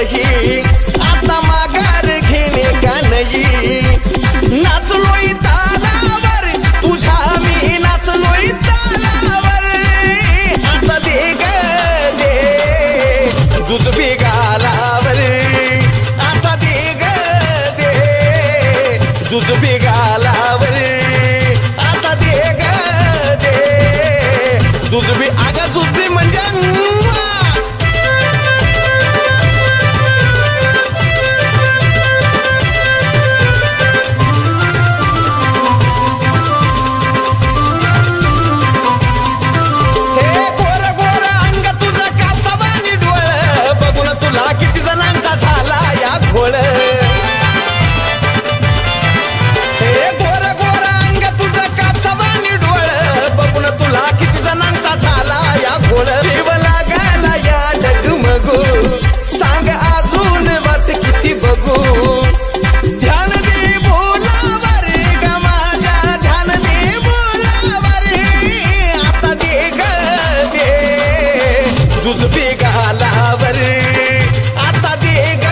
सही आता माघार घेणे का नाही नाचलोय तालावर तुझ्या मी नाचलोय तालावर आता दे ग दे जुजबी गालावर आता दे ग दे जुजबी गालावर आता दे ग दे जुजबी आगा जुजबी म्हणजे जुजबी गालावर आता दे ग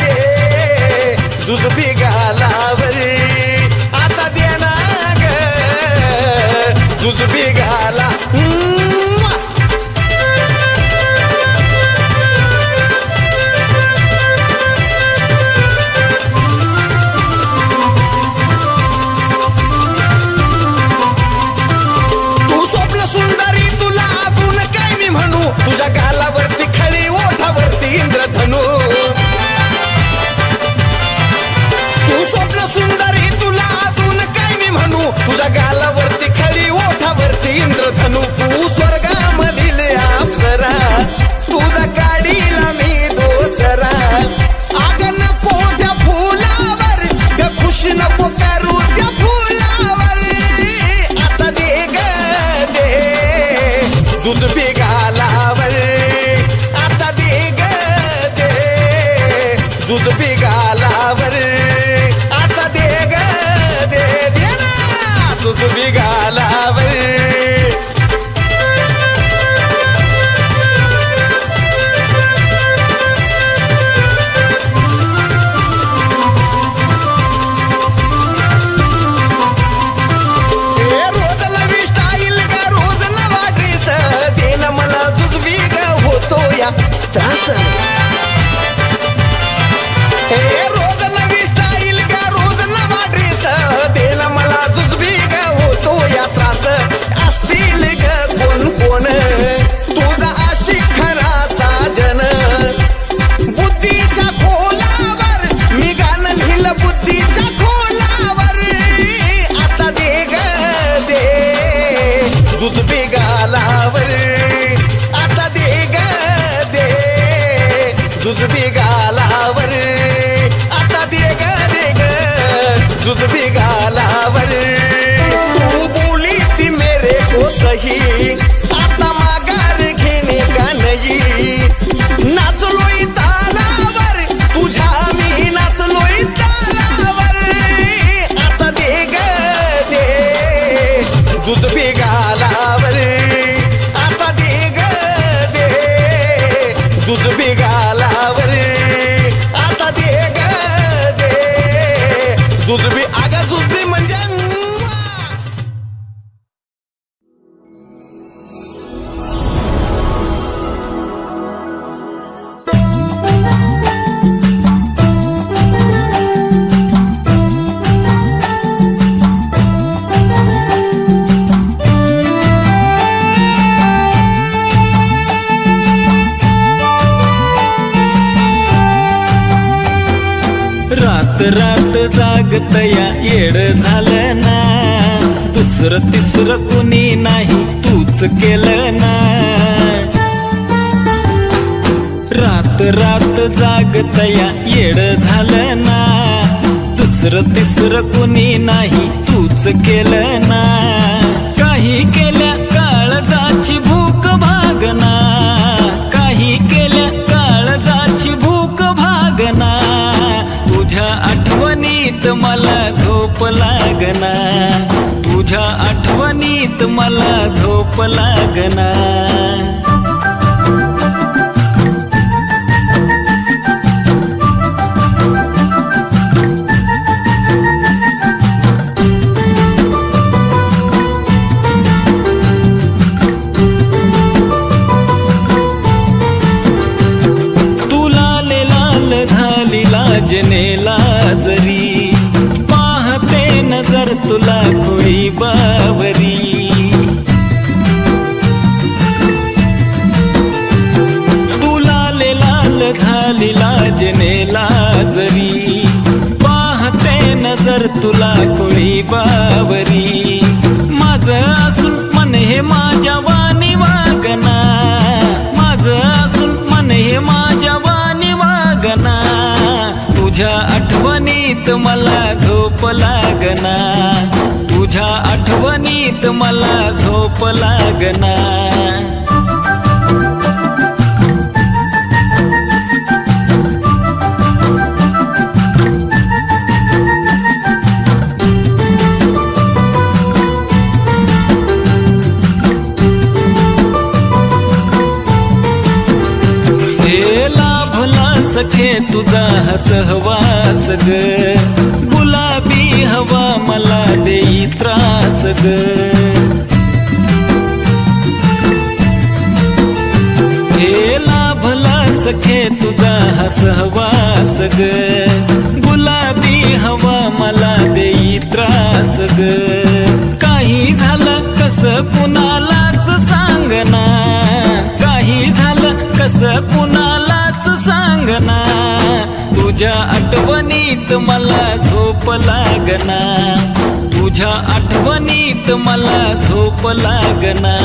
दे जुजबी गालावर आता दे ना ग जुजबी गाला तू स्वप्न सुंदरी तुला अजून काय मी म्हणू तुझ्या गालावरती खळी ओठावरती इंद्रधनू तू स्वप्न सुंदरी तुला अजून काय मी म्हणू तुझ्या गालावरती खळी ओठावरती इंद्रधनू तू स्वर्गामधील अप्सरा तुझ्या गाडीला मी दोसरा आग नको त्या फुलावर ग खुश नको करू त्या फुलावर आता दे ग दे जुजबी गालावर आता दे ग दे जुजबी गालावर आता दे ग दे दे ना जुजबी गालावर रोज नवी स्टाईल ग रोज नवा ड्रेस दे ना मला जुजबी ग होतो या त्रास रोज नवी स्टाईल ग रोज नवा ड्रेस दे ना मला जुजबी ग होतो या त्रास असतील ग कोण कोण तुझा आशिक खरा साजन बुद्धीच्या खोलावर मी गाणं लिहिलं बुद्धीच्या खोलावर आता दे ग दे जुजबी गालावर आता दे ग दे जुजबी गालावर आता दे ग जुजबी गालावर तू बोली ती मेरे को सही आता माघार घेणे का नाही नाचलोय तालावर तुझ्या मी नाचलोय तालावर आता दे ग दे जुजबी गालावर आता दे ग दे जुजबी गालावर आता दे ग दे जुजबी आगा जुजबी म्हणजे रात रात जागतया येड झालं ना दुसरं तिसरं कुणी नाही तूच केलं ना रात रात जागतया येड झालं ना दुसरं तिसरं कुणी नाही तूच केलं ना काही केल्या काळजाची भूक भागना काही केल्या काळजाची भूक भागना तुझ्या आठवणीत मला झोप लागना तुझ्या आठवणीत मला झोप लागना लाजनेला जरी पाहते नजर तुला खोळी बावरी झाली लाजनेला जरी पाहते नजर तुला खोळी बावरी माझं असून मन हे माझ्या वाणी वागना माझं असून मन हे माझ्या वाणी वागना तुझ्या आठवणीत मला झोप लागना तुझ्या आठवणीत मला झोप लागना सखे तुझा सहवास ग गुलाबी हवा मला देई त्रास ग हे लाभला सखे तुझा सहवास ग गुलाबी हवा मला देई त्रास ग काही झालं कसं कुणालाच सांगना काही झालं कसं कुणालाच सांगना तुझ्या आठवणीत मला झोप लागना तुझ्या आठवणीत मला झोप लागना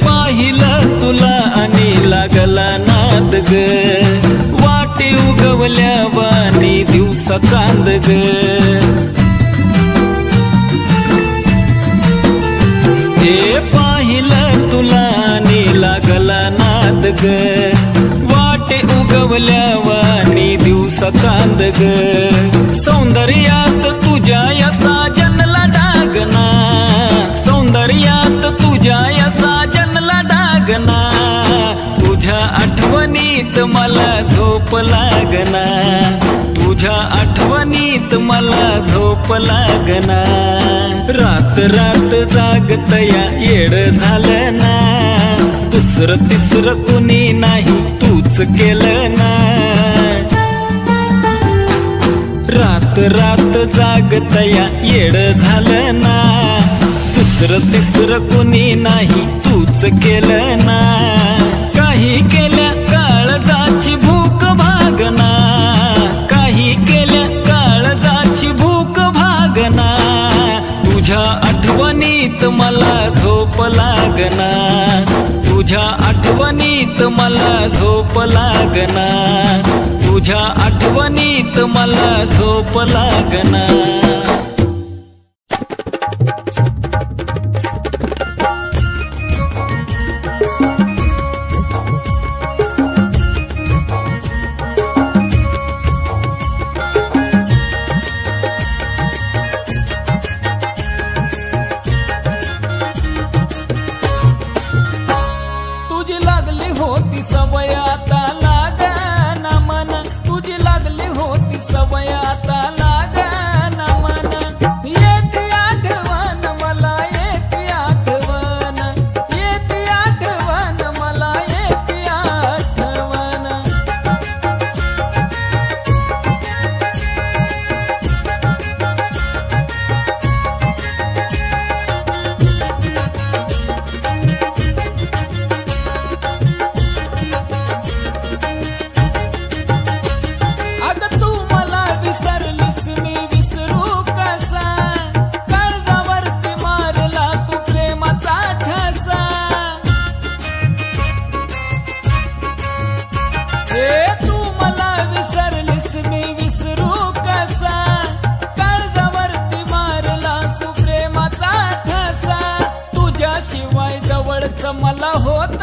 पाहिलं तुला आणि लागला नाद ग वाटे उगवल्या वाणी दिवसा चांद ग हे पाहिलं तुला आणि लागला नाद ग वाटे उगवल्या वाणी दिवसा चांद ग सौंदर्यात तुझ्या या साजनला डागना सौंदर्यात तुझ्या या साजनला डागना तुझ्या आठवणीत मला झोप लागना तुझ्या आठवणीत मला झोप लागना रात रात जागतया येड झालं ना दुसरं तिसरं कुणी नाही तूच केलं ना रात रात जागतया येड झालं ना दुसरं तिसरं कुणी नाही तूच केलं ना काही केल्या काळजाची भूक भागना काही केल्या काळजाची भूक भागना तुझ्या आठवणीत मला झोप लागना तुझ्या आठवणीत मला झोप लागना तुझ्या आठवणीत मला झोप लागना मला होत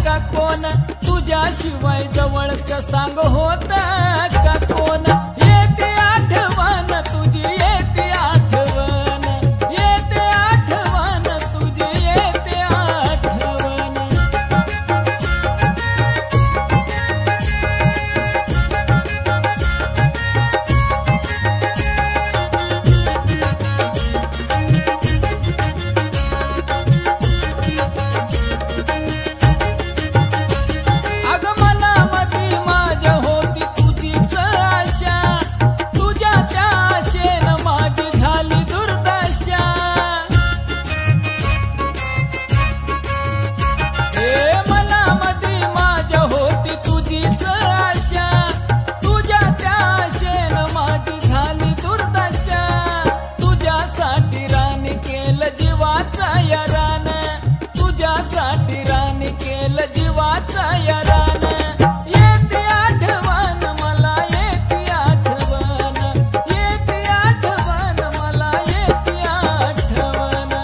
का कोण तुझ्याशिवाय जवळचं सांग होत का कोण येते आठवण तुझी येते आठवण येते आठवण तुझी येते आठवण पेल जीवाचा या रान येते आठवण मला येते आठवण येते आठवण मला येते आठवण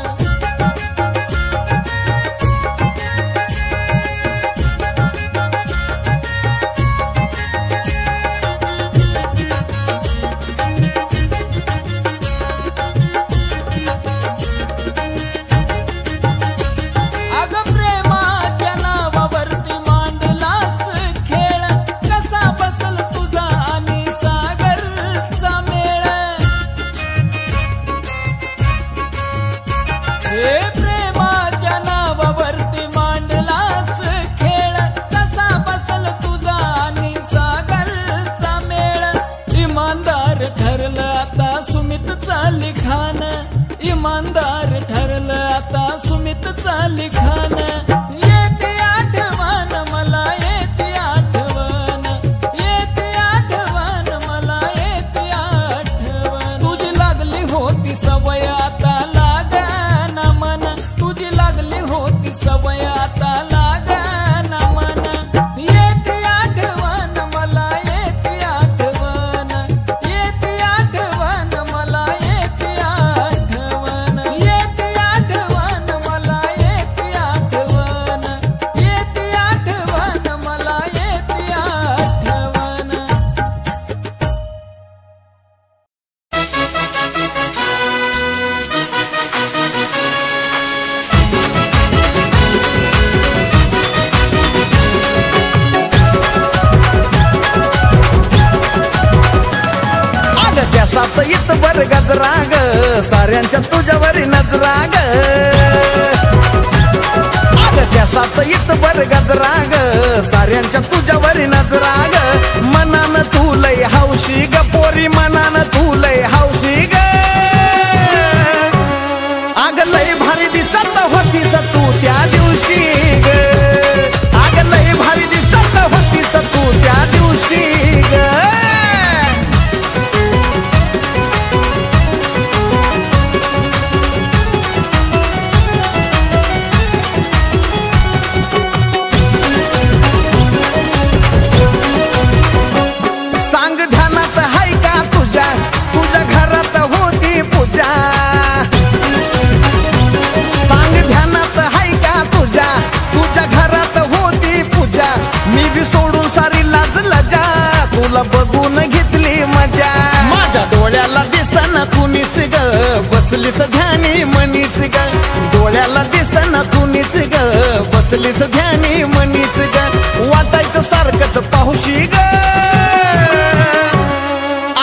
इमानदार ठरलं आता सुमितचा लिखाण येते आठवण मला येते आठवण येते आठवण मला येते आठवण तुझी लागली होती सवय आता लागना मन तुझी लागली होती सवय आता लागना मन येते आठवण मला येते आठवण येते आठवण मला येते आठवण येते आठवण मला येते आठवण येते आठवण मला येते आठवण अग त्यासात इतभर गजरा ग साऱ्यांच्या तुझ्यावरी नजरा ग अग त्यासात इतभर गजरा ग साऱ्यांच्या तुझ्यावरी नजरा ग मनान तू लय हौशी ग पोरी मनान तू लय हौशी ग अग लय भारी दिसत होतीस तू त्या दिवशी ग अग लय भारी दिसत होतीस तू त्या दिवशी ग सांग ध्यानात हाय का तुझ्या तुझ्या घरात होती पूजा सांग ध्यानात हाय का तुझ्या तुझ्या घरात होती पूजा मी बी सोडून सारी लाज लजा तुला बघून घेतली मजा माझ्या डोळ्याला दिसना कुणीच ग बसलीस ध्यानी मनीच ग डोळ्याला दिसना कुणीच ग बसलीस ध्यानी मनीच ग वाटायचं सारखंच पाहुशी ग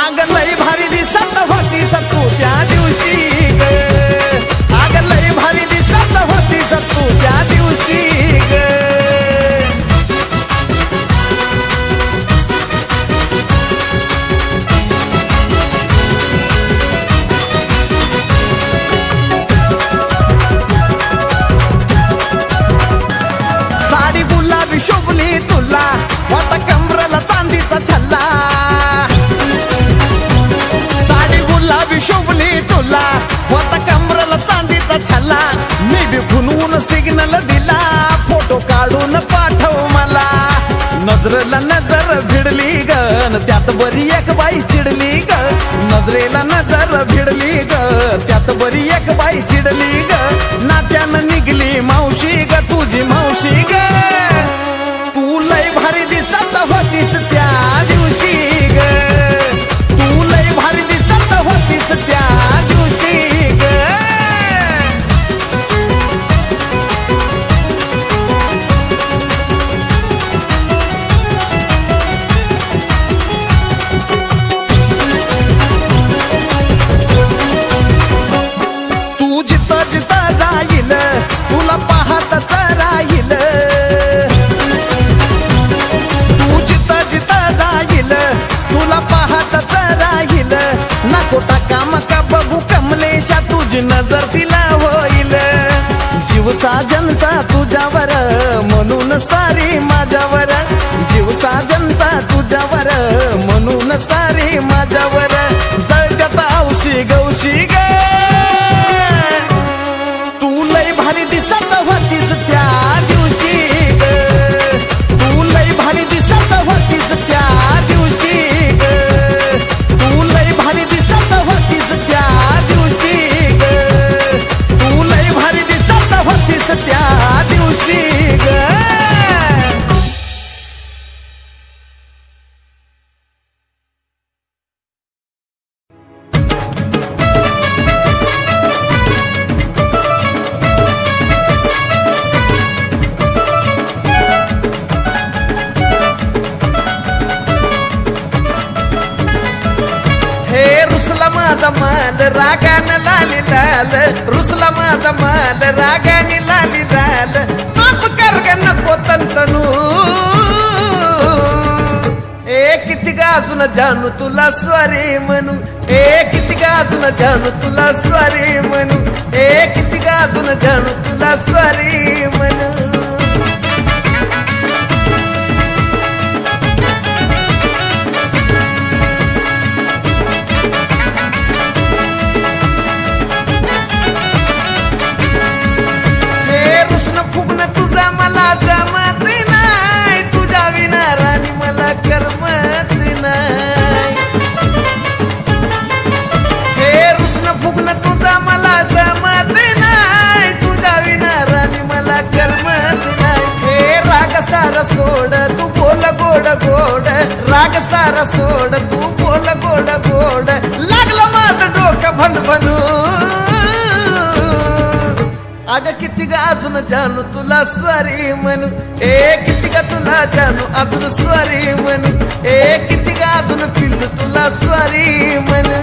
आग लय भारी दिसत होतीस तू त्या दिवशी ग आग लय भारी दिसत होतीस तू त्या दिवशी ग साडी गुलाबी शोभली तुला होता कमरेला चांदीचा छल्ला साडी गुलाबी शोभली तुला होता कमरेला चांदीचा छल्ला मी बी फुनवून सिग्नल दिला फोटो काढून पाठव मला नजरेला नजर भिडली ग त्यात बरी एक बाई चिडली ग नजरेला नजर भिडली ग त्यात बरी एक बाई चिडली ग नात्यानं निघली मावशी ग तुझी मावशी ग तू लय भारी दिसत होतीस त्या दिवशी ग तू लय भारी दिसत होतीस त्या दिवशी ग तू जिथं जिथं जाईल तुला पाहतच राहील तू जिथं जिथं जाईल तुला पाहतच राहील नको टाका मका बघू कमलेशा तुझी नजर तिला होईल जीव साजनचा तुझ्यावर म्हणून सारी माझ्यावर जीव साजनचा तुझ्यावर म्हणून सारी माझ्यावर जळत्यात औशी गौशी ग तू लय भारी दिसत होतीस त्या दिवशी ग माल रागानी लाली लाल माफ कर ग नको तंतनू किती गाजून जानू तुला स्वारी म्हणू किती गाजून जानू तुला स्वारी म्हणू किती गाजून जानू तुला स्वारी म्हणू तुझा मला जमत नाही तुझ्या विना राणी मला करमत नाही हे रुसन फुगणं तुझा मला जमत नाही तुझ्या विना राणी मला करमत नाही हे राग सारा सोड तू बोल गोड गोड राग सारा सोड तू बोल गोड गोड लागलं माझं डोकं भनभनू अगं किती ग अजून जानू तुला स्वारी म्हणू किती ग तुला जानू अजून स्वारी म्हणू किती ग अजून पिल्लू तुला स्वारी म्हणू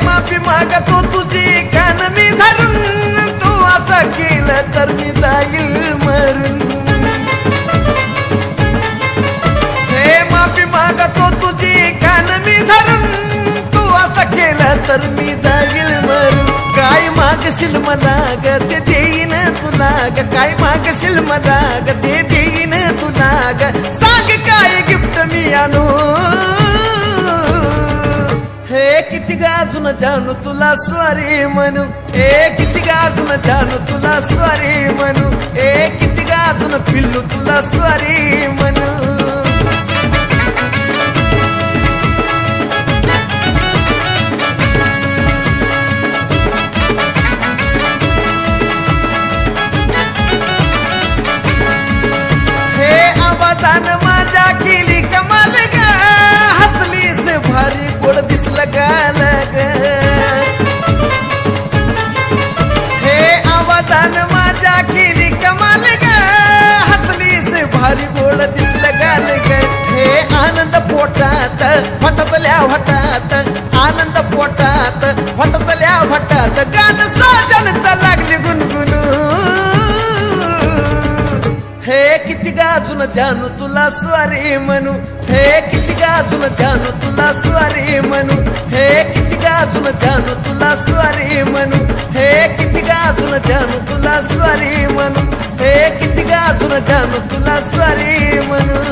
माफी मागतो तुझी कान मी धरून तू असं केलं तर मी जाईल मरून हे माफी मागतो तुझी कान मी धरून तू असं केलं तर मी जाईल मरून काय मागशील मला ग ते देईन तुला ग काय मागशील मला ग ते देईन तुला ग सांग काय गिफ्ट मी आणू किती गाजून जानू तुला स्वारी म्हणू किती गाजून जानू तुला स्वारी म्हणू किती गाजून पिल्लू तुला स्वारी म्हणू हे आवाजानं माझ्या केली कमाल ग हसलीस भारी गोड दिसलं गालग हे आवाजानं माझ्या केली कमाल ग हसलीस भारी गोड दिसलं गालग हे आनंद पोटात फटतल्या भटात आनंद पोटात फटतल्या भटात गाणं साजनचं लागली गुणगुनू किती गाजून जानू तुला स्वारी म्हणू किती गाजून जानू तुला स्वारी म्हणू किती गाजून जानू तुला स्वारी म्हणू किती गाजून जानू तुला स्वारी म्हणू किती गाजून जानू तुला स्वारी म्हणू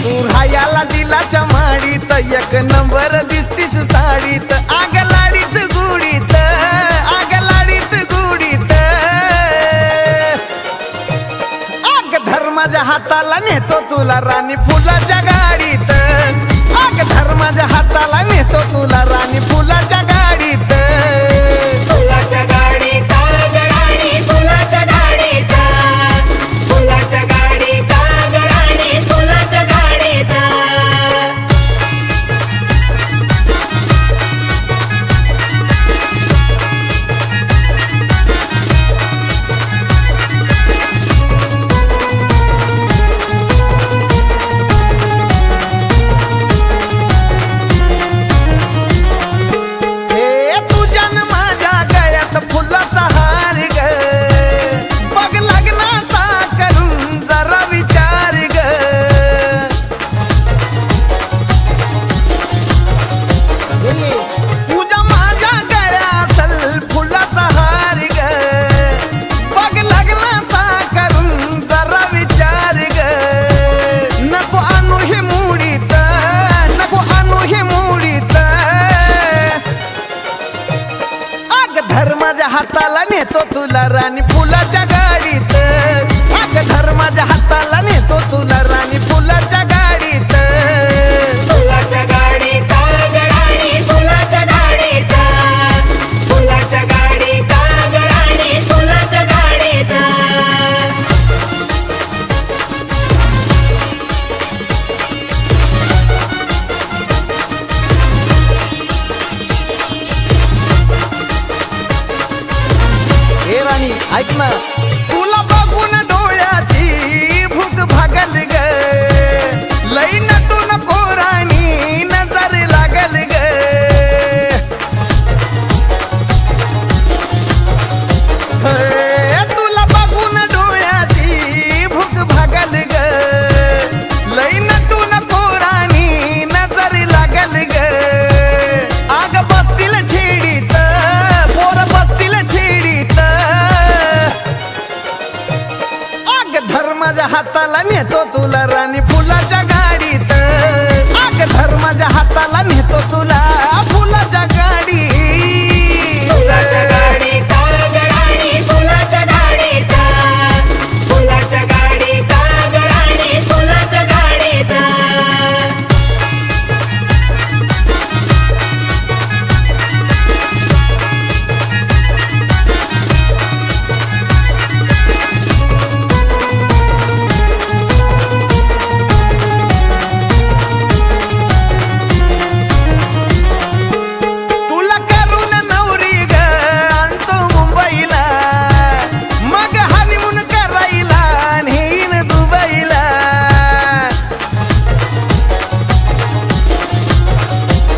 तू रायाला दिलाच्या माडीत एक नंबर दिसतीस साडीत आग लाडीत गुडीत आग लाडीत गुडीत आग धर्माच्या हाताला नेतो तुला राणी फुलाच्या गाडीत आग धर्माच्या हाताला नेतो तुला राणी फुलाच्या गाडीत फुलाच्या गाडीत राणी फुलाच्या गाडीत फुलाच्या गाडीत राणी फुलाच्या गाडीत धर्माच्या हाताला नेतो तुला राणी फुलाच्या गाडीत आग धर्माच्या हाताला नेतो तुला राणी फुलाच्या गाडीत फुलाच्या गाडीत राणी ऐक ना तुला बघून डोळ्याची भूक भागल ग लई नटून कोराणी नजर लागल ग तुला बघून डोळ्याची भूक भागल ग लई नटून कोराणी नजर लागल ग आग बसतील छेडीत पोर बसतील छेडीत आग धर्माच्या हाताला नेतो तुला राणी फुलाच्या गाडीत आग धर्माच्या हाताला नेतो तुला फुलाच्या गाडीत फुलाच्या गाडीत गराणी फुलाच्या गाडीत फुलाच्या गाडीत गराणी फुलाच्या गाडीत तुला करून नवरी ग आणतो मुंबईला मग हनीमून करायला नेईन दुबईला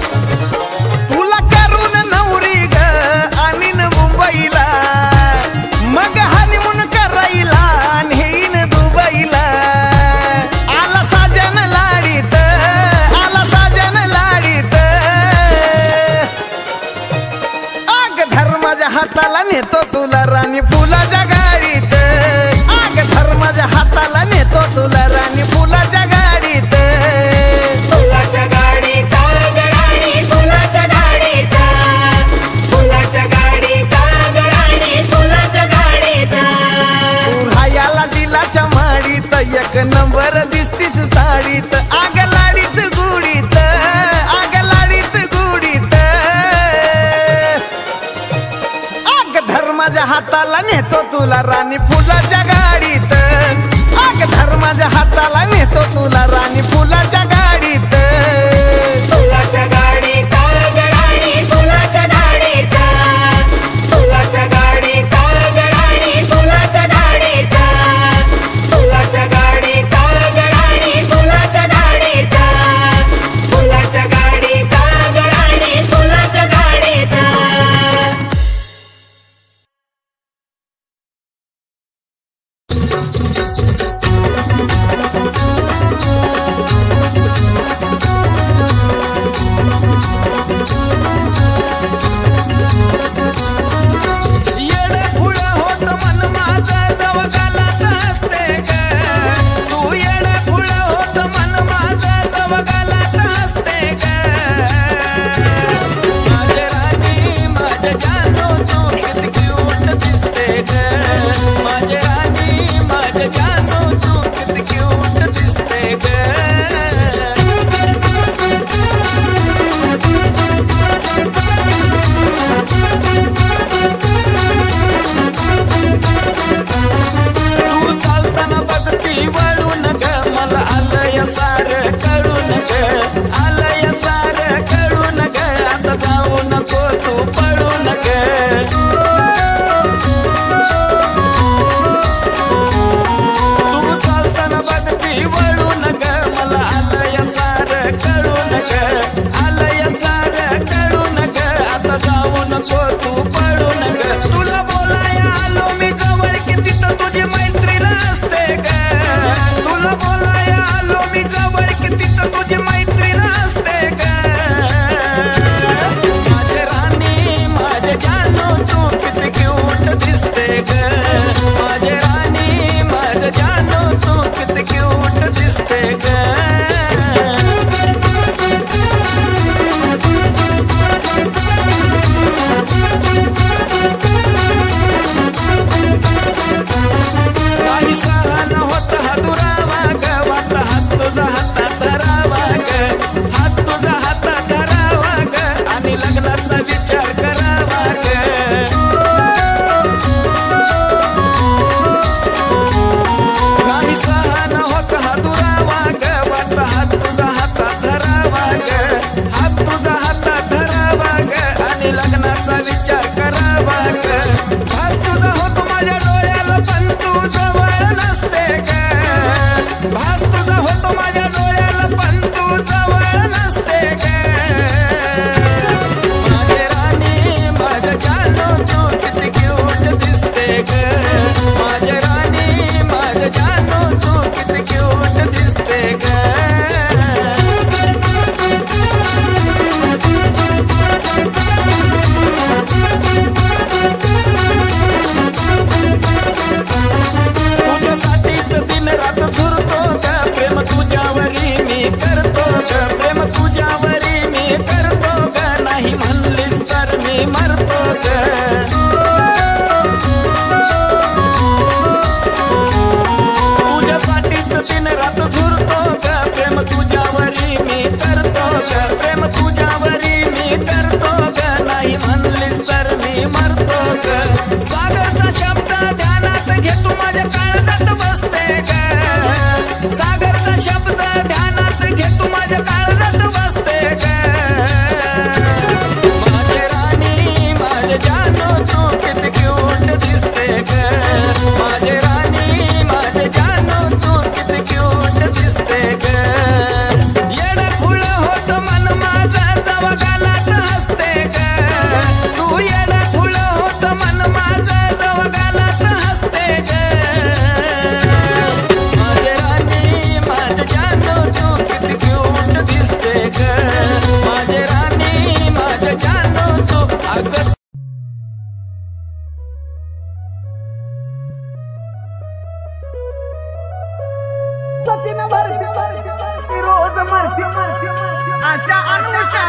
तुला करून नवरी ग आणीन मुंबईला मग हनीमून करायला नेईन दुबईला आला साजन लाडीत आला साजन लाडीत आग धर्माच्या हाताला नेतो तुला राणी फुलाच्या गाडीत आग धर्माच्या हाताला नेतो तुला राणी फुलाच्या गाडीत फुलाच्या गाडीत गराणी फुलाच्या गाडीत फुलाच्या गाडीत गराणी फुलाच्या गाडीत तू रायाला दिलाच्या माडीत एक नंबर दिसतीस साडीत आग लाडीत गुडीत आग लाडीत गुडीत आग धर्माच्या हाताला नेतो तुला राणी फुलाच्या गाडीत आग धर्माच्या हाताला नेतो तुला राणी फुलाच्या गाडीत फुलाच्या गाडीत गराणी फुलाच्या गाडीत फुलाच्या गाडीत गराणी फुलाच्या गाडीत फुलाच्या गाडीत गराणी फुलाच्या गाडीत फुलाच्या गाडीत गराणी फुलाच्या गाडीत चव गालात हसते ग माझे राणी माझे जानू तू किती क्यूट दिसते ग माझे राणी माझे जानू तू अगं रोज मरती आशा अनुषा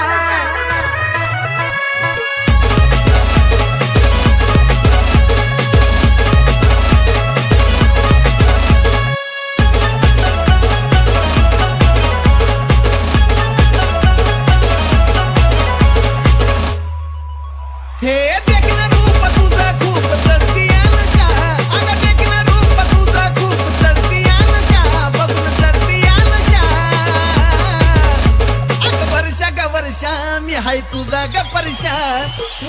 हे देखना रूप तुझा खूप चढती नशा अगं देखना रूप तुझा खूप चढती नशा बघून चढती नशा अगं वर्षा ग वर्षा मी हाय तुझा ग परशा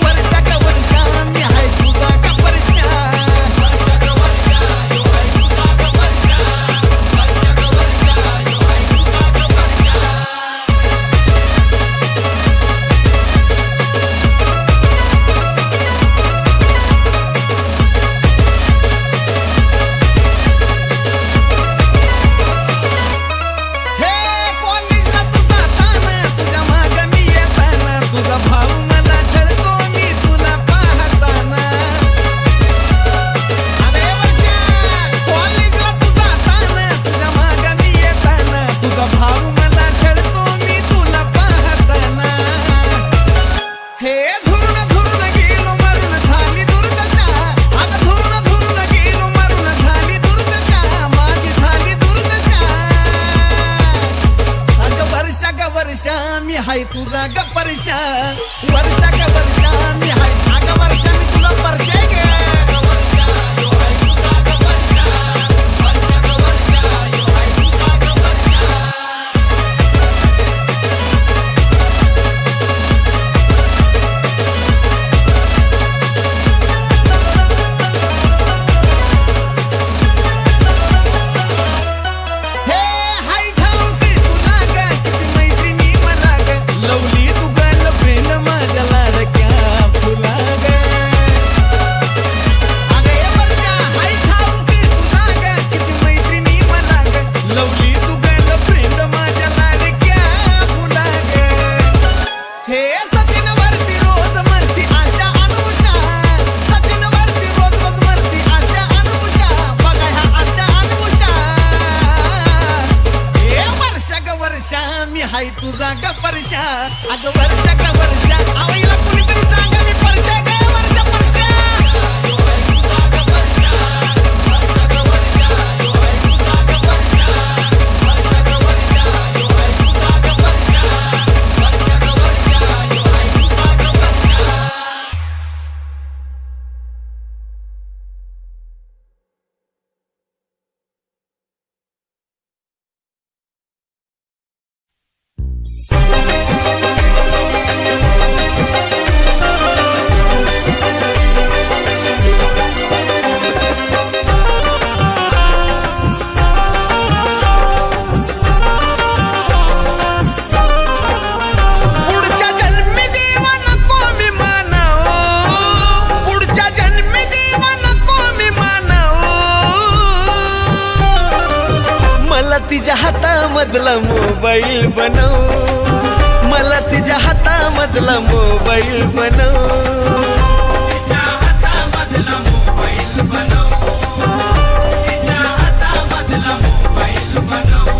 वर्षा ग वर्षा मी हाय तुझा ग परशा मी हाय तुझा ग परशा वर्षा ग वर्षा मी हाय अगं वर्षा मी तुझा परशा ग मी हाय तुझा ग परशा अगं वर्षा ग वर्षा आवईला कुणीतरी सांगा मी परशा ग वर्षा परशा तिच्या हातामधला मोबाईल बनव मला तिच्या हातामधला मोबाईल बनव तिच्या हातामधला मोबाईल बनव तिच्या हातामधला मोबाईल बनव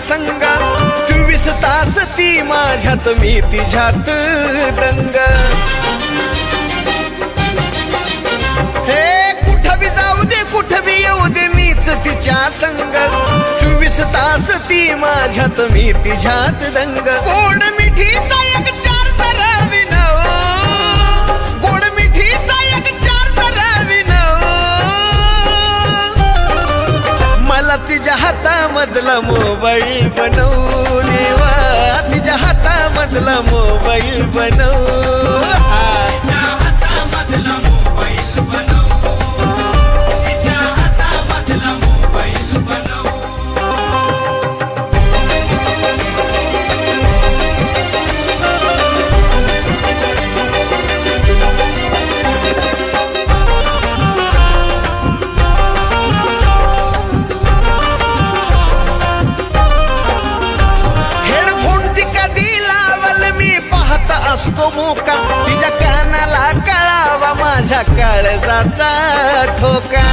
संग 24 तास ती माझ्यात मी तिच्यात दंग हे कुठं बी जाऊ दे कुठं बी येऊ दे मीच तिच्या संग 24 तास ती माझ्यात मी तिच्यात दंग गोड मिठीचा एक चार तरा विनव गोड मिठीचा एक चार तरा विनव मला तिच्या हातामधला मोबाईल बनव देवा तिच्या हातामधला हातामधला मोबाईल बनव तिच्या हातामधला मोबाईल बनव, तिच्या हातामधला मोबाईल बनव. असतो मोका तिच्या कानाला कळावा माझ्या काळजाचा ठोका.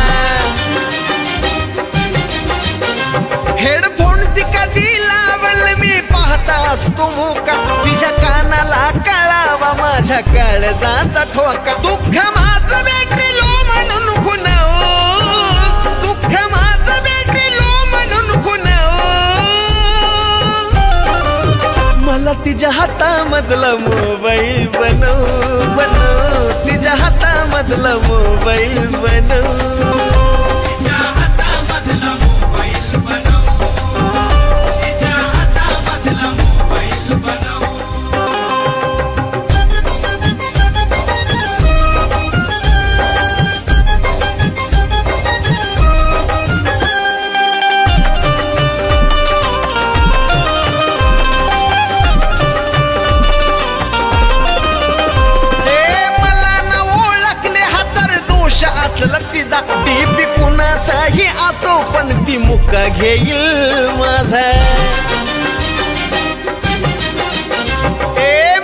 हेडफोन ती कधी लावल मी पाहता असतो मोका तिच्या कानाला कळावा माझ्या काळजाचा ठोका. दुःख माझं बॅटरी लो म्हणून खुनाव, दुःख माझं बॅटरी लो म्हणून खुनाव. मला तिच्या हातामधला मोबाईल बनव बनव, तिच्या हातामधला मोबाईल बनव, तिच्या हातामधला मोबाईल बनव, तिच्या हातामधला मोबाईल बनव. तिचा टीपी कुणाचाही असो पण ती मुका घेईल माझा.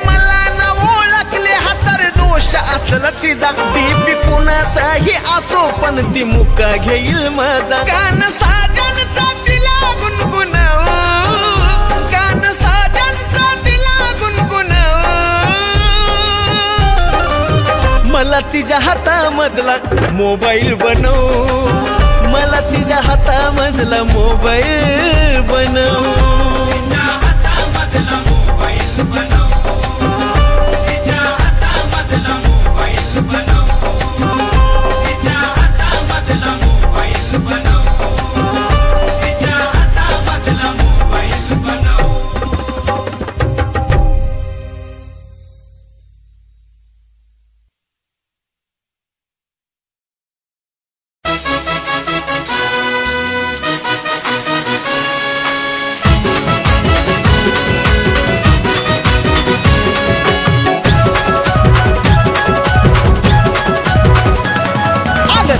मला ना ओळखले हा तर दोष असला तिचा टीपी कुणाचाही असो पण ती मुका घेईल माझा. कान साजनचा तिला गुणगुणाव, कान साजनचा तिला गुणगुणाव. मला तिच्या हातामधला मोबाईल बनव, मला तिच्या हातामधला मोबाईल बनव, तिच्या हातामधला मोबाईल बनव, तिच्या हातामधला मोबाईल बनव, तिच्या हातामधला मोबाईल बनव, तिच्या हातामधला मोबाईल बनव.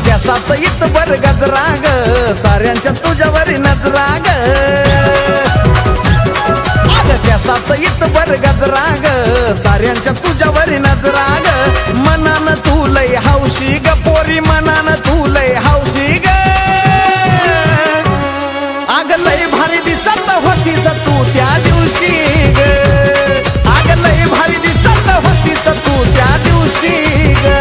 त्यासात इत बर गजराग साऱ्यांच्या तुझ्यावर नजराग. अग त्यासात इत बर गजराग साऱ्यांच्या तुझ्यावर नजराग. मनान तू लय हौशी ग पोरी, मनान तू लय हौशी ग. अग लय भारी दिसत होतीस तू त्या दिवशी ग, अग लय भारी दिसत होतीस तू त्या दिवशी ग.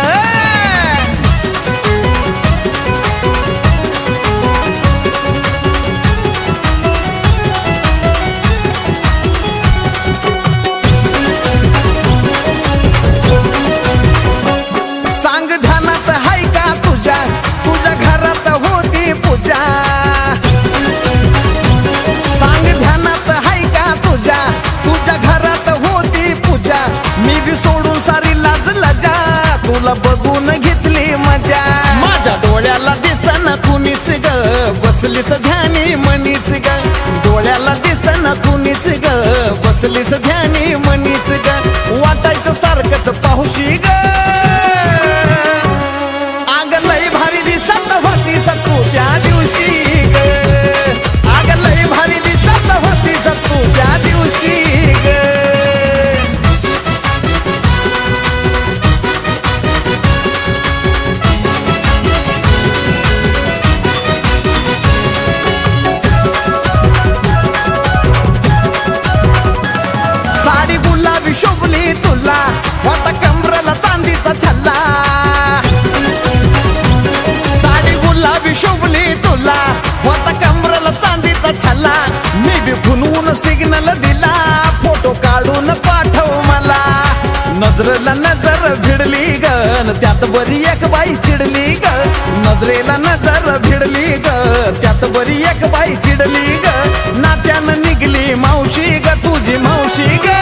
तुला बघून घेतली मजा, माझ्या डोळ्याला दिसना कुणीच ग, बसलीस ध्यानी मनीच ग. डोळ्याला दिसना कुणीच ग, बसलीस ध्यानी मनीच ग. वाटायचं सारखंच पाहुशी ग. आग लय भारी दिसत होतीस तू त्या दिवशी ग, आग लय भारी दिसत होतीस तू त्या दिवशी ग. शोभली तुला होता कमरेला चांदीचा छल्ला, साडी गुलाबी शोभली तुला होता कमरेला चांदीचा छल्ला. मी बी फुनवून सिग्नल दिला, फोटो काढून पाठव मला. नजरेला नजर भिडली ग, त्यात बरी एक बाई चिडली ग. नजरेला नजर भिडली ग, त्यात बरी एक बाई चिडली ग. नात्यानं निघली मावशी ग, तुझी मावशी ग.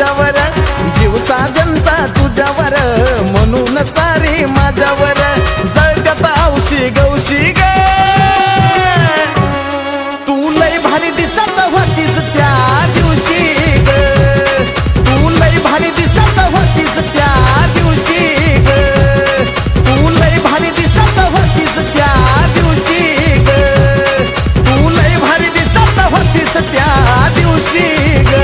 माझ्यावर, जीव साजनचा तुझ्यावर, म्हणून सारी माझ्यावर जळत्यात औशी गौशी ग. तू लय भारी दिसत होतीस त्या दिवशी ग, तू लय भारी दिसत होतीस त्या दिवशी ग, तू लय भारी दिसत होतीस त्या दिवशी ग, तू लय भारी दिसत होतीस त्या दिवशी ग.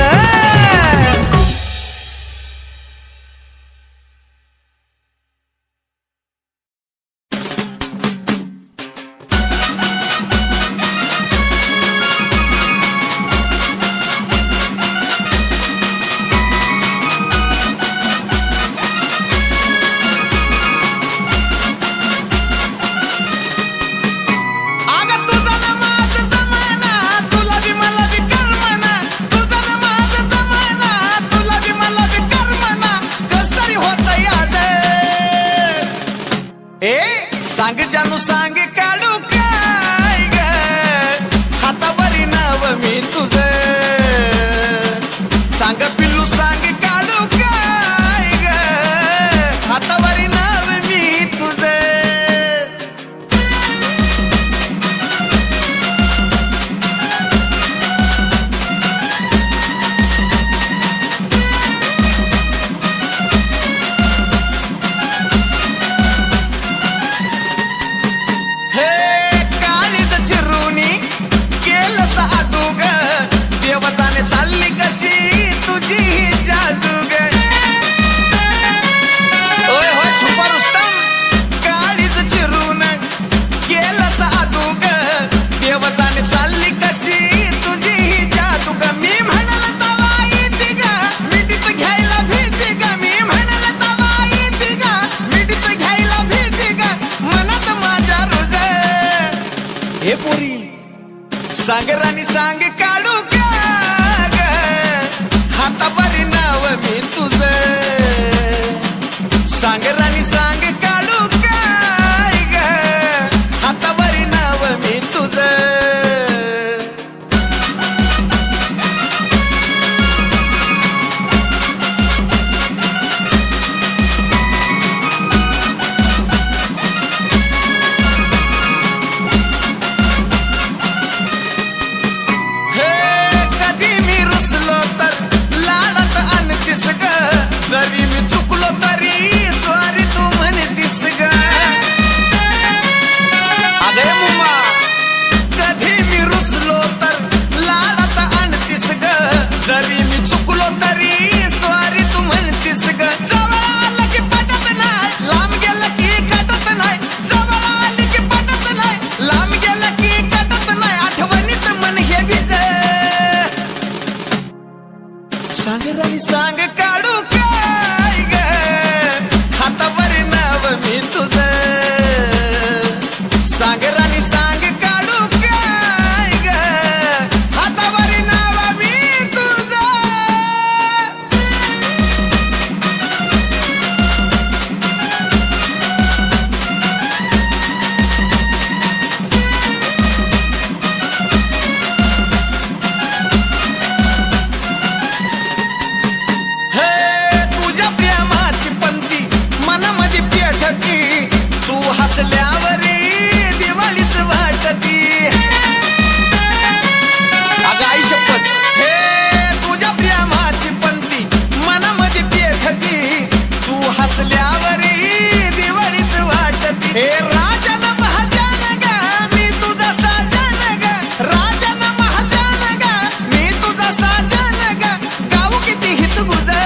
सांग जानू सांग काढू काय ग, हातावरी नाव मी तुझं. सांग पिल्लू सांग काढू काय ग, हातावरी नाव मी तुझं. चालली कशी तुझी जादू ग. ओय होय छुपा रुस्तम, काळीच चिरून गेलं साधू ग. देवजाने चालली कशी तुझी जादू ग. मी म्हणाल तवा येते ग, मिठीत घ्यायला भीती ग. मी म्हणाल तवा येते ग, मिठीत घ्यायला भीती ग. मनात माझ्या रुज हे पोरी सांग राणी सांग काढू ग, हातावरी नाव मी तुझं. सांग राणी सांग काढू काय ग, हातावरी नाव मी तुझं. जरी मी चुकलो तरी स्वारी तू म्हणतीस ग. अगे मुम्मा, कधी मी रुसलो तर लाडात आणतीस ग. जरी मी चुकलो तरी स्वारी तू म्हणतीस ग. जवळ आलं की पटत नाही, लांब गेलं की कटत नाही. जवळ आली की पटत नाही, लांब गेलं की कटत नाही. आठवणीत मन हे भिज. सांग राणी सांग काढू काय ग, हातावरी नाव मी तुझं. सांग राणी सांग काढू काय ग, हातावरी नाव मी तुझं. तुझ्या प्रेमाची पंती मनामध्ये पेटती, तू हसल्यावरी दिवाळीच वाटती. अगं आई शपथ, हे तुझ्या प्रेमाची पंती मनामध्ये पेटती, तू हसल्यावरी दिवाळीच वाटती. हे राजन महाजन ग, मी तुझा साजन ग. राजन महाजन ग, मी तुझा साजन ग. गाऊ किती हित गुजर.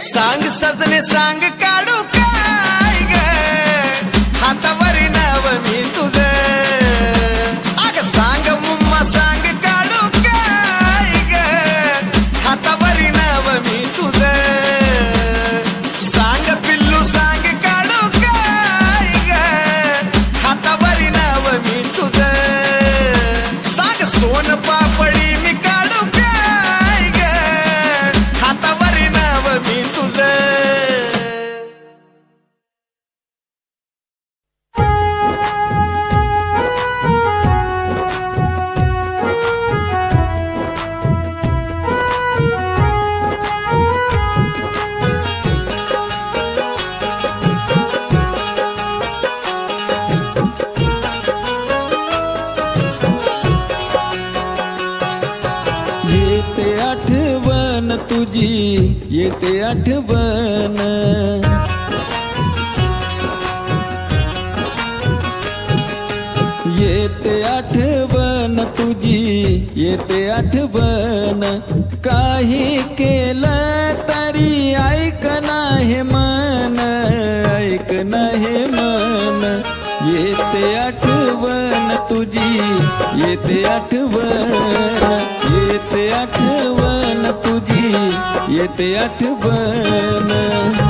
सांग सजने सांग काढू काय ग, हातावरी नाव मी तुझं. अग सांग मुम्मा सांग काढू काय ग, हातावरी नाव मी तुझं. सांग पिल्लू सांग काढू काय ग, हातावरी नाव मी तुझं. सांग सोन पापडी मी काढू काय ग, हातावरी नाव मी तुझं. आठवण तुझी येते आठवण येते आठवण तुझी येते आठवण काही केलं तरी ऐक नाही मन ऐक नाही मन येते आठवण तुझी येते आठवण येते आठवण तुझी येते आठवण